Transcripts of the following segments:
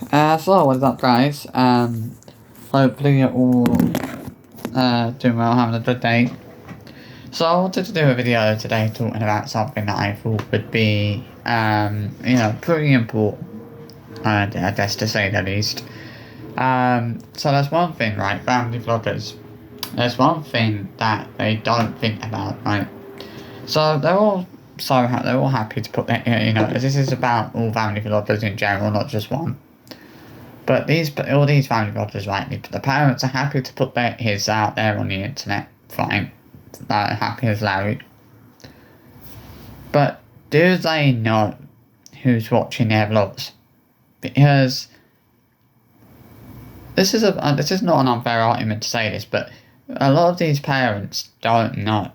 So what's up guys, hopefully you're all doing well, having a good day. So I wanted to do a video today talking about something that I thought would be, pretty important, I guess to say the least. So there's one thing, right, family vloggers, there's one thing that they don't think about, right? So they're all happy to put their, this is about all family vloggers in general, not just one. But all these family vloggers, right, the parents are happy to put their kids out there on the internet, fine, happy as Larry. But do they know who's watching their vlogs? Because this is not an unfair argument to say this, but a lot of these parents don't know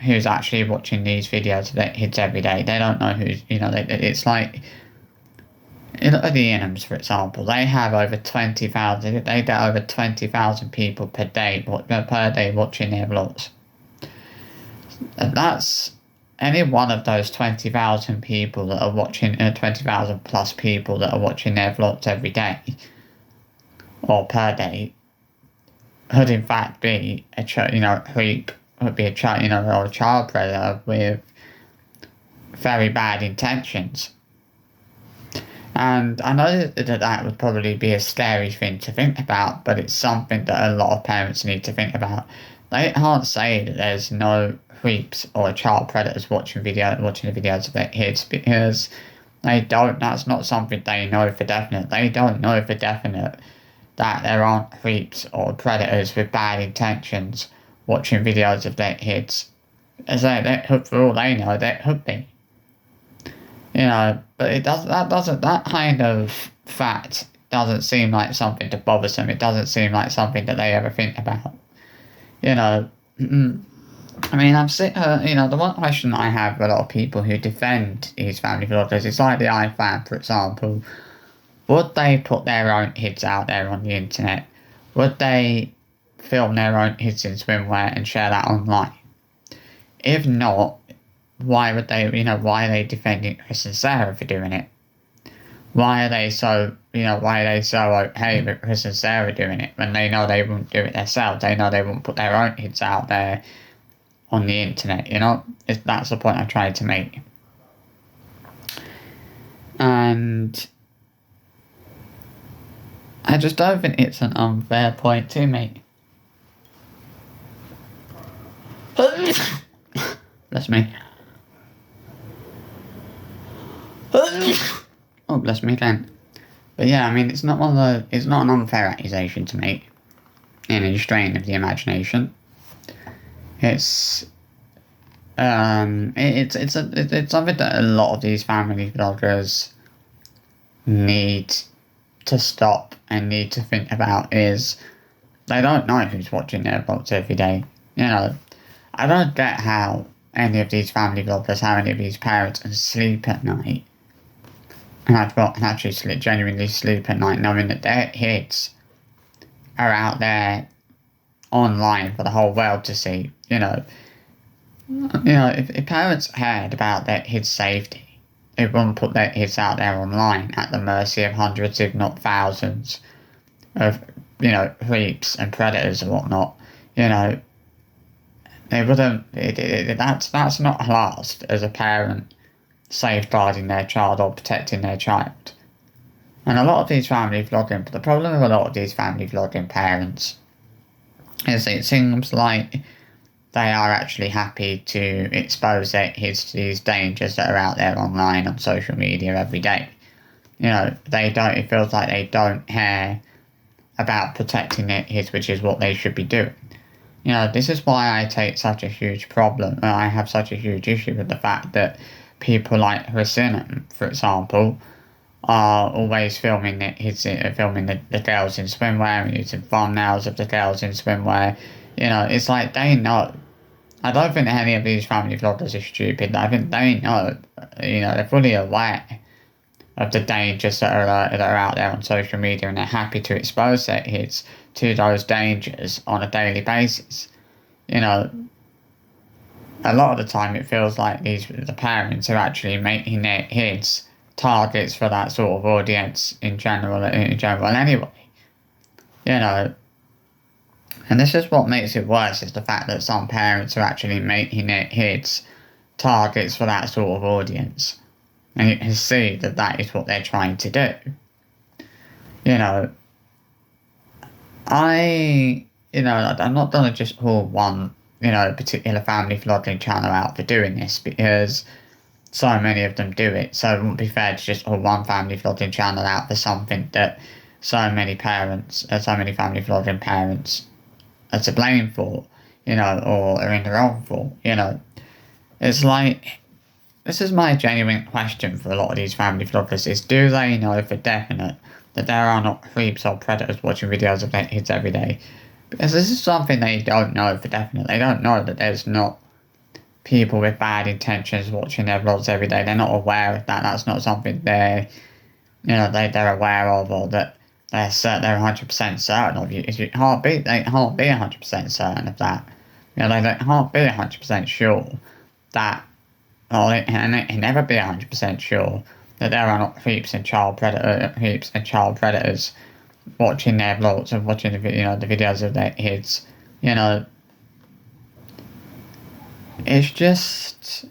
who's actually watching these videos of their kids every day. They don't know who's, it's like, at the Inhams, for example, they have over 20,000. They get over 20,000 people per day watching their vlogs. And that's any one of those 20,000 people that are watching, 20,000 plus people that are watching their vlogs every day or per day, would in fact be a would be a child, or a child predator with very bad intentions. And I know that would probably be a scary thing to think about, but it's something that a lot of parents need to think about. They can't say that there's no creeps or child predators watching the videos of their kids, because that's not something they know for definite. They don't know for definite that there aren't creeps or predators with bad intentions watching videos of their kids. As for all they know, there could be. But that kind of fact doesn't seem like something to bother them. It doesn't seem like something that they ever think about. I mean, I'm sick. The one question I have with a lot of people who defend these family vloggers is like the iFan, for example. Would they put their own kids out there on the internet? Would they film their own kids in swimwear and share that online? If not, why are they defending Chris and Sarah for doing it? Why are they so okay with Chris and Sarah doing it when they know they won't do it themselves? They know they won't put their own kids out there on the internet, That's the point I'm trying to make. And I just don't think it's an unfair point to make. Bless me. Oh, bless me again. But yeah, I mean, it's not an unfair accusation to make in any strain of the imagination. It's something that a lot of these family vloggers need to stop and need to think about. Is they don't know who's watching their vlogs every day. I don't get how any of these family vloggers, how any of these parents can sleep at night. And actually genuinely sleep at night knowing that their kids are out there online for the whole world to see. If parents cared about their kids' safety, they wouldn't put their kids out there online at the mercy of hundreds, if not thousands, of creeps and predators and whatnot. They wouldn't. That's not classed as a parent safeguarding their child or protecting their child. And a lot of these family vlogging, but the problem with a lot of these family vlogging parents is it seems like they are actually happy to expose their kids to these dangers that are out there online on social media every day. It feels like they don't care about protecting their kids, which is what they should be doing. This is why I take such a huge problem, and I have such a huge issue with the fact that people like Hussein, for example, are always filming the girls in swimwear and using thumbnails of the girls in swimwear. It's like they know. I don't think any of these family vloggers are stupid. I think they know. They're fully aware of the dangers that are out there on social media, and they're happy to expose their kids to those dangers on a daily basis. A lot of the time it feels like the parents are actually making their kids targets for that sort of audience in general anyway. You know, and this is what makes it worse, is the fact that some parents are actually making their kids targets for that sort of audience. And you can see that that is what they're trying to do. You know, I'm not going to just call one, particular family vlogging channel out for doing this, because so many of them do it. So it wouldn't be fair to just call one family vlogging channel out for something that so many family vlogging parents are to blame for, or are in the wrong for, It's like, this is my genuine question for a lot of these family vloggers, is do they know for definite that there are not creeps or predators watching videos of their kids every day? Because this is something they don't know for definite. They don't know that there's not people with bad intentions watching their vlogs every day. They're not aware of that. That's not something they're aware of, or that they're 100% certain of. They can't be 100% certain of that. They can't be 100% sure that, or they can never be 100% sure that there are not creeps and child predators watching their vlogs and watching the videos of their kids. It's just,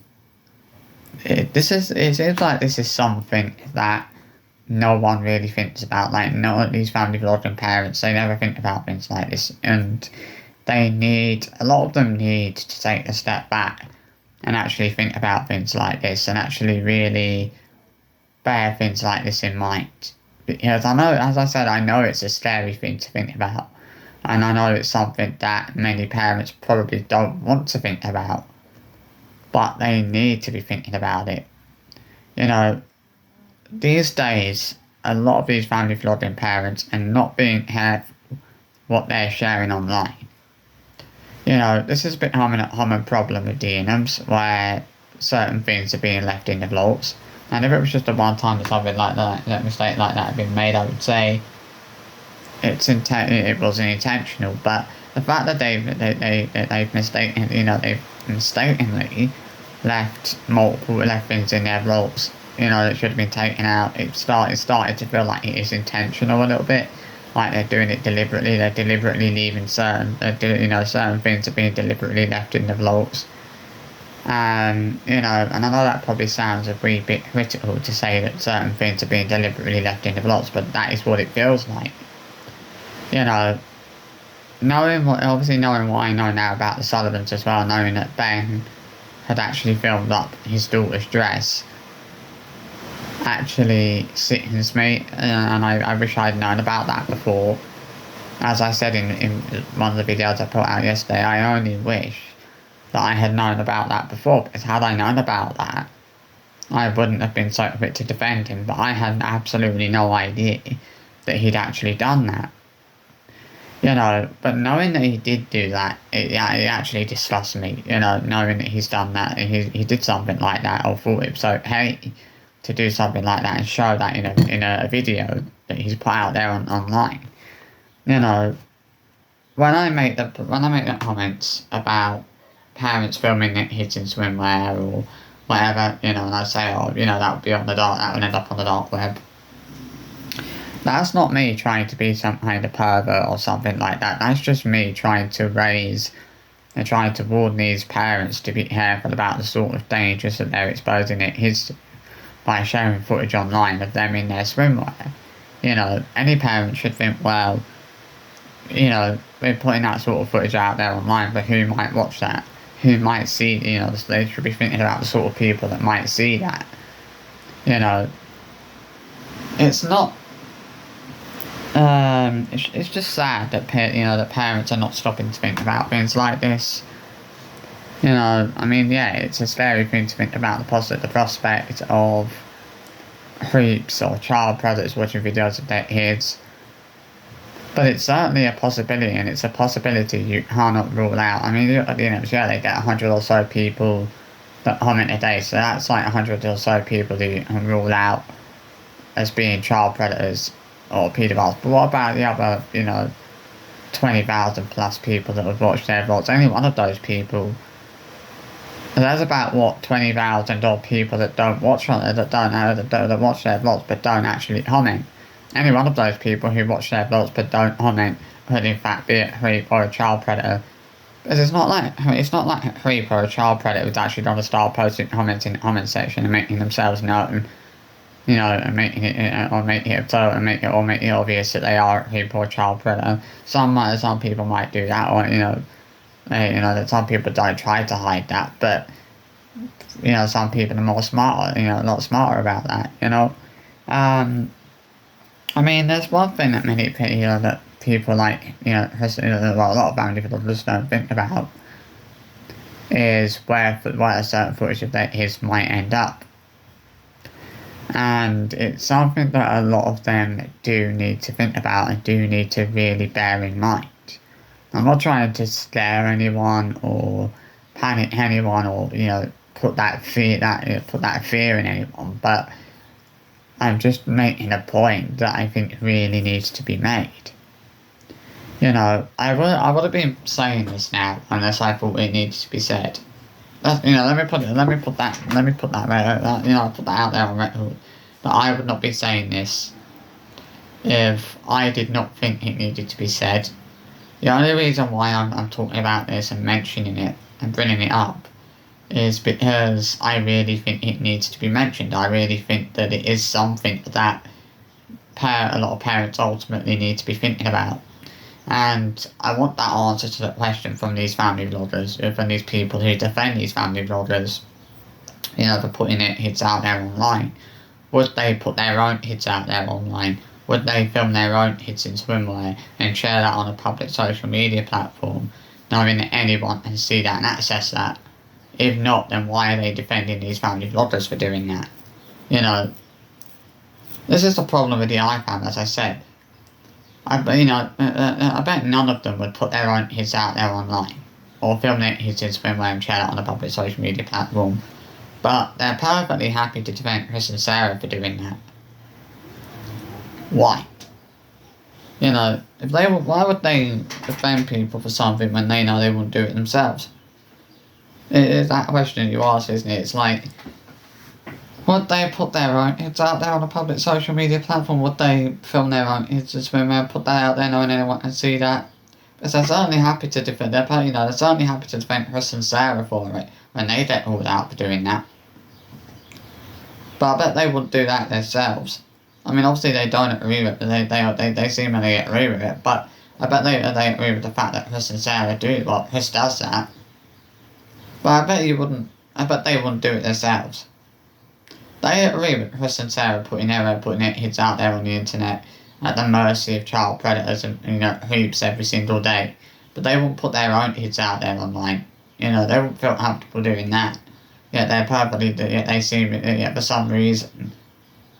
it seems like this is something that no one really thinks about. Like, these family vlogging parents, they never think about things like this, and a lot of them need to take a step back and actually think about things like this, and actually really bear things like this in mind. Because I know, as I said, I know it's a scary thing to think about, and I know it's something that many parents probably don't want to think about, but they need to be thinking about it. These days, a lot of these family vlogging parents are not being careful what they're sharing online. This has become a common problem with DMs, where certain things are being left in the vlogs. And if it was just a one time that something like that, a mistake like that had been made, I would say it wasn't intentional. But the fact that they've mistakenly left things in their vlogs, that should have been taken out. It started to feel like it is intentional a little bit. Like they're doing it deliberately. They're deliberately leaving certain things are being deliberately left in the vlogs. And I know that probably sounds a wee bit critical to say that certain things are being deliberately left in the vlogs, but that is what it feels like. Knowing what I know now about the Sullivans as well, knowing that Ben had actually filmed up his daughter's dress, actually sickens me, and I wish I'd known about that before. As I said in one of the videos I put out yesterday, I only wish that I had known about that before, because had I known about that, I wouldn't have been so quick to defend him. But I had absolutely no idea that he'd actually done that. But knowing that he did do that, it actually disgusts me. Knowing that he's done that, he did something like that, or thought it was okay to do something like that and show that in a video that he's put out there online. When I make the comments about parents filming their kids in swimwear or whatever, and I say, that would end up on the dark web. That's not me trying to be some kind of pervert or something like that. That's just me trying to warn these parents to be careful about the sort of dangers that they're exposing their kids to by sharing footage online of them in their swimwear. Any parent should think, well, we're putting that sort of footage out there online, but who might watch that? Who might see, they should be thinking about the sort of people that might see that. It's not, it's just sad that, that parents are not stopping to think about things like this. It's a scary thing to think about, the prospect of creeps or child predators watching videos of their kids. But it's certainly a possibility, and it's a possibility you cannot rule out. They get 100 or so people that comment a day, so that's like 100 or so people that you can rule out as being child predators or paedophiles. But what about the other, 20,000 plus people that have watched their vlogs? Any one of those people There's about, what, 20,000 odd people that don't watch on it, that don't know, that watch their vlogs but don't actually comment. Any one of those people who watch their vlogs but don't comment could in fact be a creep or a child predator. Because it's not like a creep or a child predator who's actually going to start posting comments in the comment section and making themselves known, and making it or making it so and make it obvious that they are a creep or a child predator. Some people might do that, or that some people don't try to hide that, but some people are more smarter, a lot smarter about that, I mean, there's one thing that many people, that people like, a lot of family people just don't think about is where a certain footage of his might end up. And it's something that a lot of them do need to think about and do need to really bear in mind. I'm not trying to scare anyone or panic anyone or put that fear in anyone, but I'm just making a point that I think really needs to be made. I would have been saying this now unless I thought it needs to be said. Let me put that out there on record. That I would not be saying this if I did not think it needed to be said. The only reason why I'm talking about this and mentioning it and bringing it up is because I really think it needs to be mentioned. I really think that it is something that a lot of parents ultimately need to be thinking about. And I want that answer to the question from these family vloggers, from these people who defend these family vloggers, for putting hits out there online. Would they put their own hits out there online? Would they film their own hits in swimwear and share that on a public social media platform, knowing that anyone can see that and access that? If not, then why are they defending these family vloggers for doing that? This is the problem with the iFam, as I said. I bet none of them would put their own hits out there online, or film their hits in swimwear and share that on a public social media platform. But they're perfectly happy to defend Chris and Sarah for doing that. Why? Why would they defend people for something when they know they wouldn't do it themselves? It is that question you ask, isn't it? It's like, would they put their own hits out there on a public social media platform? Would they film their own hits and swimwear and put that out there knowing anyone can see that? Because they're certainly happy to defend. They're certainly happy to defend Chris and Sarah for it when they get called out for doing that. But I bet they wouldn't do that themselves. I mean, obviously they don't agree with it. They seemingly agree with it. But I bet they agree with the fact that Chris and Sarah do. Well, Chris does that. But I bet they wouldn't do it themselves. They agree with Chris and Sarah putting their hits out there on the internet at the mercy of child predators and creeps every single day. But they won't put their own hits out there online. They won't feel comfortable doing that. Yet for some reason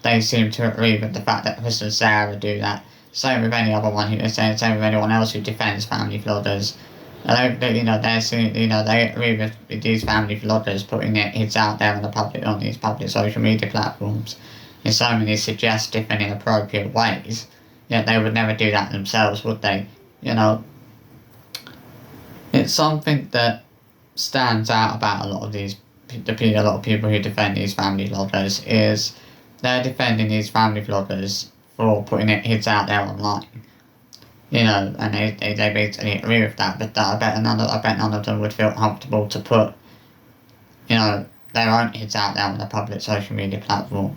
they seem to agree with the fact that Chris and Sarah do that. Same with any other one same with anyone else who defends family vloggers. They agree with these family vloggers putting their hits out there on these public social media platforms in so many suggestive and inappropriate ways. Yet they would never do that themselves, would they? It's something that stands out about a lot of people who defend these family vloggers is they're defending these family vloggers for putting their hits out there online. And they basically agree with that, but I bet none of them would feel comfortable to put, their own hits out there on a public social media platform.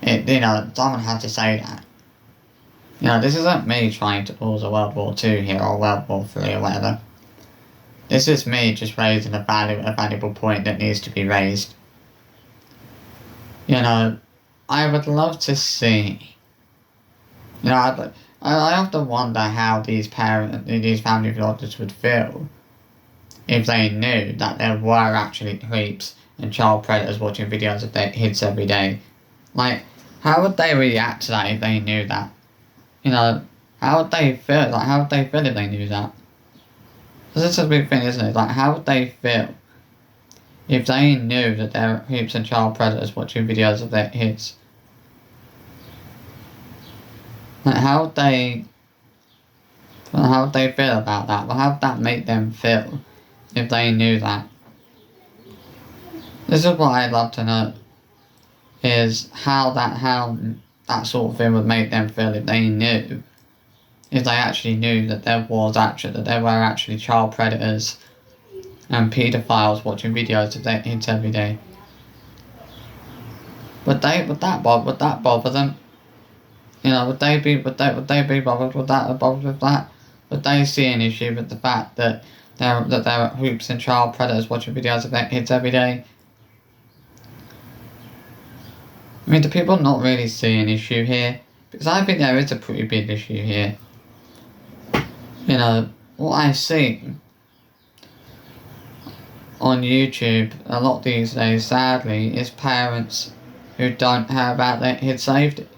Someone had to say that. This isn't me trying to cause a World War II here, or World War III, or whatever. This is me just raising a valuable point that needs to be raised. I would love to see, I often wonder how these family vloggers would feel if they knew that there were actually creeps and child predators watching videos of their kids every day. Like, how would they react to that if they knew that? How would they feel? How would they feel if they knew that? Because this is a big thing, isn't it? How would they feel if they knew that there were creeps and child predators watching videos of their kids? How would they feel about that? How would that make them feel if they knew that? This is what I'd love to know, is how that sort of thing would make them feel if they knew, if they actually knew that there were actually child predators and paedophiles watching videos of their kids every day. Would that bother them? You know, would they be bothered with that? Would they see an issue with the fact that there are hoops and child predators watching videos of their kids every day? I mean, do people not really see an issue here? Because I think there is a pretty big issue here. You know, what I see on YouTube a lot these days, sadly, is parents who don't care about their kids' safety.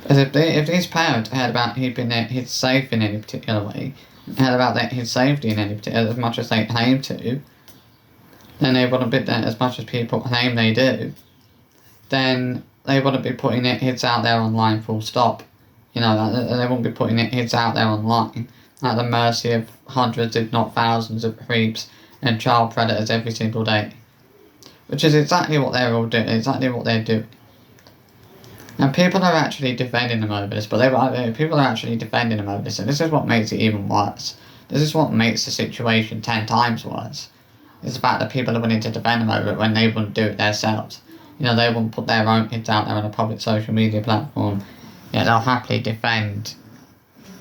Because if these parents cared about keeping their kids safe in any particular way, cared about their kids' safety in any particular, as much as they claim to, then they wouldn't be there as much as people claim they do. Then they wouldn't be putting their kids out there online full stop. You know, they wouldn't be putting their kids out there online at the mercy of hundreds if not thousands of creeps and child predators every single day. Which is exactly what they're all doing, exactly what they're doing. And people are actually defending them over this, people are actually defending them over this, and this is what makes it even worse. This is what makes the situation 10 times worse. It's the fact that people are willing to defend them over it when they wouldn't do it themselves. You know, they wouldn't put their own kids out there on a public social media platform. You know, they'll happily defend,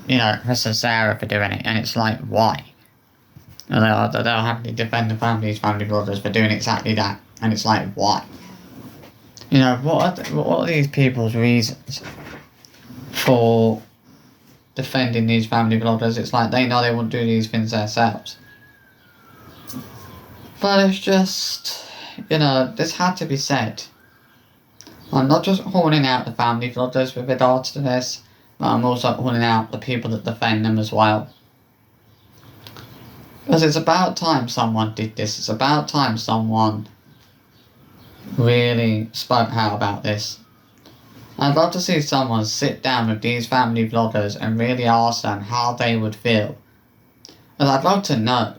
you know, Chris and Sarah for doing it, and it's like, why? You know, they'll happily defend the family vloggers for doing exactly that, and it's like, why? You know, what are these people's reasons for defending these family vloggers? It's like they know they wouldn't do these things themselves. But it's just, you know, this had to be said. I'm not just calling out the family vloggers with regards to this, but I'm also calling out the people that defend them as well. Because it's about time someone did this. It's about time someone really spoke out about this. I'd love to see someone sit down with these family vloggers and really ask them how they would feel. And I'd love to know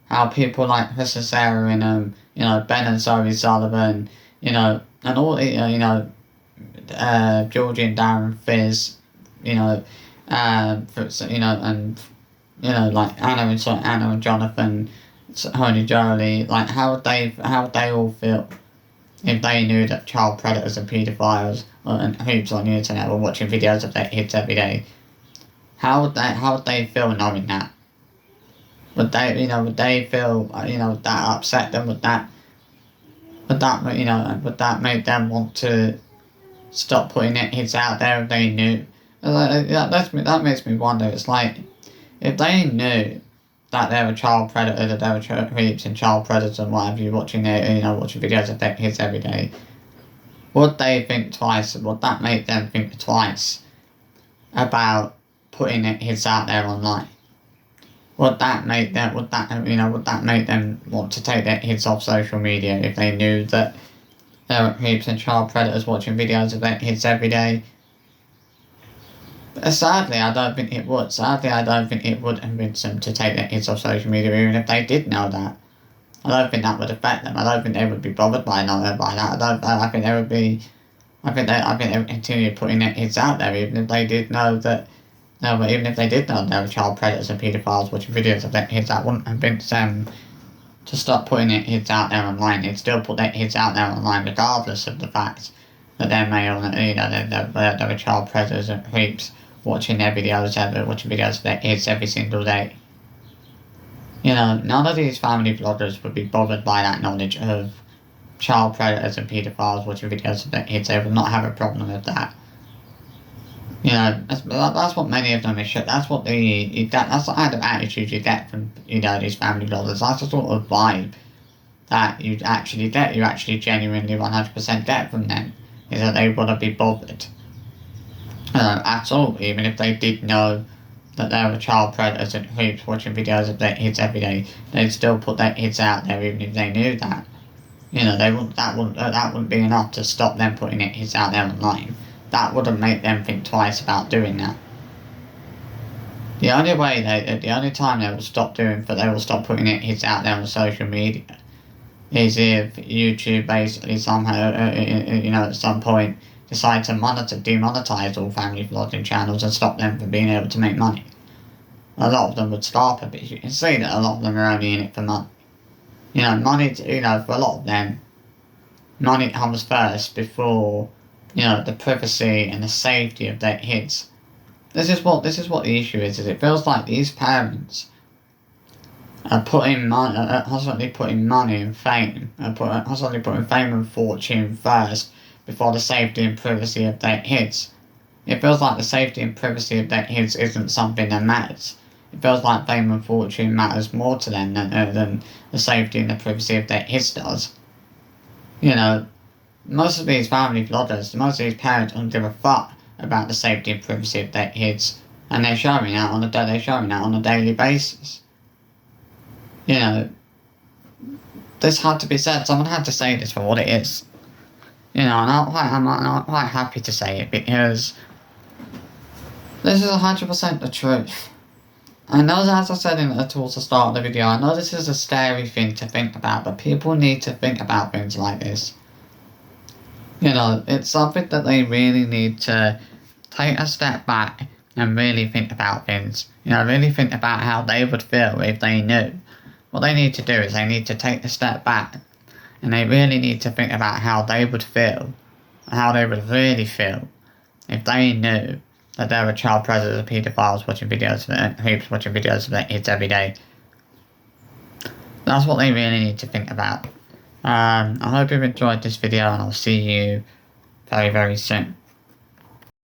how people like Chris and Sarah and you know, Ben and Zoe Sullivan, you know, and all Georgie and Darren Fizz, you know, you know, and you know, like Anna and Jonathan, Honey Jolie, like how would they all feel if they knew that child predators and paedophiles and hoops on the internet were watching videos of their kids every day? How would they feel knowing that? Would they feel, you know, that upset them? Would that make them want to stop putting their kids out there if they knew? That makes me wonder. It's like, if they knew that there were child predators, that there were creeps and child predators and what have you watching videos of their kids every day, would they think twice? Would that make them think twice about putting their kids out there online? Would that make them want to take their kids off social media if they knew that there were creeps and child predators watching videos of their kids every day? Sadly, I don't think it would. Sadly, I don't think it would convince them to take their kids off social media, even if they did know that. I don't think that would affect them. I don't think they would be bothered by that. I think they would be. I think they would continue putting their kids out there, even if they did know that. No, but even if they did know there were child predators and paedophiles watching videos of their kids, that wouldn't convince them to stop putting their kids out there online. They'd still put their kids out there online, regardless of the fact that there were child predators and creeps watching videos of their kids every single day. You know, none of these family vloggers would be bothered by that knowledge of child predators and paedophiles watching videos of their kids. They would not have a problem with that. You know, that's what many of them is. That's what that's the kind of attitude you get from, you know, these family vloggers. That's the sort of vibe that you actually get. You actually genuinely 100% get from them, is that they wouldn't be bothered at all, even if they did know that there were child predators and creeps watching videos of their kids every day. They'd still put their kids out there, even if they knew that. You know, that wouldn't be enough to stop them putting their kids out there online. That wouldn't make them think twice about doing that. The only time they will stop putting their kids out there on social media is if YouTube basically somehow, at some point decide to demonetize all family vlogging channels and stop them from being able to make money. A lot of them would stop it, but you can see that a lot of them are only in it for money. Money, for a lot of them, money comes first before, the privacy and the safety of their kids. This is what the issue is it feels like these parents are constantly putting money and fame, constantly putting fame and fortune first before the safety and privacy of their kids. It feels like the safety and privacy of their kids isn't something that matters. It feels like fame and fortune matters more to them than the safety and the privacy of their kids does. Most of these family vloggers, most of these parents don't give a fuck about the safety and privacy of their kids, and they're showing that on a daily basis. This had to be said. Someone had to say this for what it is. And I'm quite happy to say it because this is 100% the truth. I know that, as I said towards the start of the video, I know this is a scary thing to think about, but people need to think about things like this. It's something that they really need to take a step back and really think about things. Really think about how they would feel if they knew. What they need to do is they need to take a step back and they really need to think about how they would feel, how they would really feel if they knew that there were child predators and paedophiles watching videos of their kids every day. That's what they really need to think about. I hope you've enjoyed this video and I'll see you very, very soon.